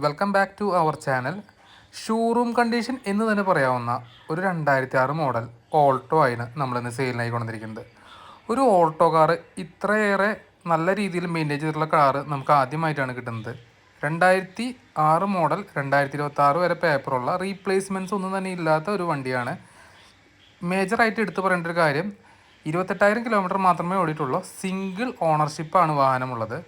Welcome back to our channel. Showroom condition എന്ന് തന്നെ പറയാവുന്ന ഒരു 2006 മോഡൽ ഓൾട്ടോ ആണ് നമ്മളിന്ന് സെയിലിനായി കൊണ്ടിരിക്കുന്നത്. ഒരു ഓൾട്ടോ കാറ് ഇത്രയേറെ നല്ല രീതിയിൽ മെയിൻറ്റെയിൻ ചെയ്തിട്ടുള്ള കാറ് നമുക്ക് ആദ്യമായിട്ടാണ് കിട്ടുന്നത്. 2006 മോഡൽ 2026 വരെ പേപ്പറുള്ള റീപ്ലേസ്മെൻറ്റ്സ് ഒന്നും തന്നെ ഇല്ലാത്ത ഒരു വണ്ടിയാണ്. മേജറായിട്ട് എടുത്തു പറയേണ്ട ഒരു കാര്യം, 28,000 കിലോമീറ്റർ മാത്രമേ ഓടിയിട്ടുള്ളൂ. സിംഗിൾ ഓണർഷിപ്പാണ് വാഹനമുള്ളത്.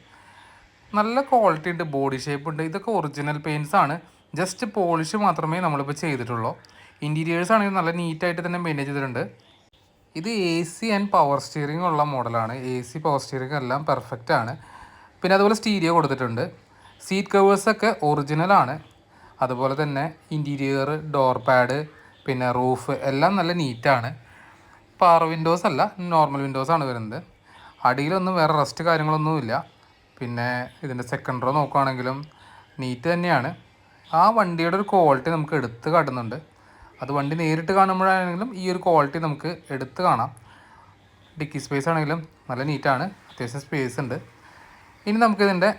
നല്ല ക്വാളിറ്റി ഉണ്ട്, ബോഡി ഷേപ്പ് ഉണ്ട്. ഇതൊക്കെ ഒറിജിനൽ പെയിൻറ്റ്സ് ആണ്. ജസ്റ്റ് പോളിഷ് മാത്രമേ നമ്മളിപ്പോൾ ചെയ്തിട്ടുള്ളൂ. ഇൻറ്റീരിയേഴ്സ് ആണെങ്കിൽ നല്ല നീറ്റായിട്ട് തന്നെ മെയിൻറ്റെയിൻ ചെയ്തിട്ടുണ്ട്. ഇത് AC ആൻഡ് പവർ സ്റ്റിയറിംഗ് ഉള്ള മോഡലാണ്. AC പവർ സ്റ്റിയറിംഗ് എല്ലാം പെർഫെക്റ്റ് ആണ്. പിന്നെ അതുപോലെ സ്റ്റീരിയോ കൊടുത്തിട്ടുണ്ട്. സീറ്റ് കവേഴ്സൊക്കെ ഒറിജിനലാണ്. അതുപോലെ തന്നെ ഇൻറ്റീരിയർ, ഡോർ പാഡ്, പിന്നെ റൂഫ് എല്ലാം നല്ല നീറ്റാണ്. പവർ വിൻഡോസ് അല്ല, നോർമൽ വിൻഡോസാണ് വരുന്നത്. അടിയിലൊന്നും വേറെ റസ്റ്റ് കാര്യങ്ങളൊന്നുമില്ല. പിന്നെ ഇതിൻ്റെ സെക്കൻഡ് റോ നോക്കുകയാണെങ്കിലും നീറ്റ് തന്നെയാണ്. ആ വണ്ടിയുടെ ഒരു ക്വാളിറ്റി നമുക്ക് എടുത്ത് കാട്ടുന്നുണ്ട്. അത് വണ്ടി നേരിട്ട് കാണുമ്പോഴാണെങ്കിലും ഈ ഒരു ക്വാളിറ്റി നമുക്ക് എടുത്ത് കാണാം. ഡിക്കി സ്പേസ് ആണെങ്കിലും നല്ല നീറ്റാണ്, അത്യാവശ്യം സ്പേസ് ഉണ്ട്. ഇനി നമുക്കിതിൻ്റെ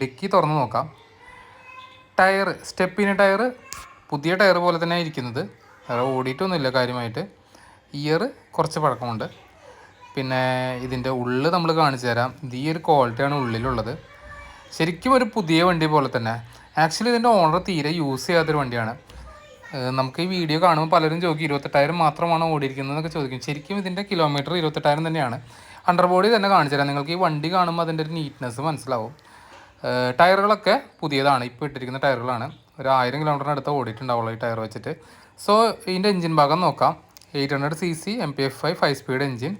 ഡിക്കി തുറന്ന് നോക്കാം. ടയർ, സ്റ്റെപ്പിന് ടയർ പുതിയ ടയർ പോലെ തന്നെ ഇരിക്കുന്നത്, വേറെ ഓടിയിട്ടൊന്നുമില്ല കാര്യമായിട്ട്. ഇയർ കുറച്ച് പഴക്കമുണ്ട്. പിന്നെ ഇതിൻ്റെ ഉള്ളിൽ നമ്മൾ കാണിച്ചു തരാം. ഇത് ഈ ഒരു ക്വാളിറ്റിയാണ് ഉള്ളിലുള്ളത്. ശരിക്കും ഒരു പുതിയ വണ്ടി പോലെ തന്നെ. ആക്ച്വലി ഇതിൻ്റെ ഓണർ തീരെ യൂസ് ചെയ്യാത്തൊരു വണ്ടിയാണ്. നമുക്ക് ഈ വീഡിയോ കാണുമ്പോൾ പലരും ചോദിക്കും 28,000 മാത്രമാണ് ഓടിയിരിക്കുന്നതെന്നൊക്കെ ചോദിക്കും. ശരിക്കും ഇതിൻ്റെ കിലോമീറ്റർ 28,000 തന്നെയാണ്. അണ്ടർബോഡി തന്നെ കാണിച്ചു തരാം. നിങ്ങൾക്ക് ഈ വണ്ടി കാണുമ്പോൾ അതിൻ്റെ ഒരു നീറ്റ്നെസ് മനസ്സിലാവും. ടയറുകളൊക്കെ പുതിയതാണ്, ഇപ്പോൾ ഇട്ടിരിക്കുന്ന ടയറുകളാണ്. ഒരു 1000 കിലോമീറ്ററിനടുത്ത് ഓടിയിട്ടുണ്ടാവുള്ളൂ ഈ ടയർ വെച്ചിട്ട്. സോ ഇതിൻ്റെ എൻജിൻ ഭാഗം നോക്കാം. 800cc MPF5 5 speed engine.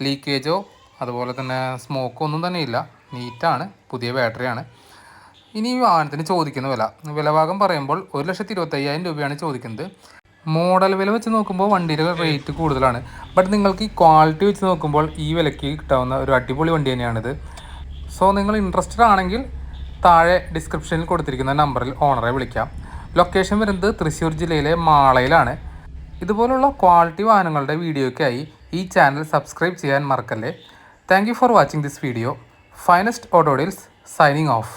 ലീക്കേജോ അതുപോലെ തന്നെ സ്മോക്കോ ഒന്നും തന്നെ ഇല്ല, നീറ്റാണ്, പുതിയ ബാറ്ററിയാണ്. ഇനി ഈ വാഹനത്തിന് ചോദിക്കുന്ന വിലഭാഗം പറയുമ്പോൾ 1,25,000 രൂപയാണ് ചോദിക്കുന്നത്. മോഡൽ വില വെച്ച് നോക്കുമ്പോൾ വണ്ടിയുടെ റേറ്റ് കൂടുതലാണ്. ബട്ട് നിങ്ങൾക്ക് ഈ ക്വാളിറ്റി വെച്ച് നോക്കുമ്പോൾ ഈ വിലയ്ക്ക് കിട്ടാവുന്ന ഒരു അടിപൊളി വണ്ടി തന്നെയാണിത്. സോ നിങ്ങൾ ഇൻട്രസ്റ്റഡ് ആണെങ്കിൽ താഴെ ഡിസ്ക്രിപ്ഷനിൽ കൊടുത്തിരിക്കുന്ന നമ്പറിൽ ഓണറെ വിളിക്കാം. ലൊക്കേഷൻ വരുന്നത് തൃശ്ശൂർ ജില്ലയിലെ മാളയിലാണ്. ഇതുപോലുള്ള ക്വാളിറ്റി വാഹനങ്ങളുടെ വീഡിയോയ്ക്കായി ഈ ചാനൽ സബ്സ്ക്രൈബ് ചെയ്യാൻ മറക്കല്ലേ. Thank you for watching this video. Finest auto deals signing off.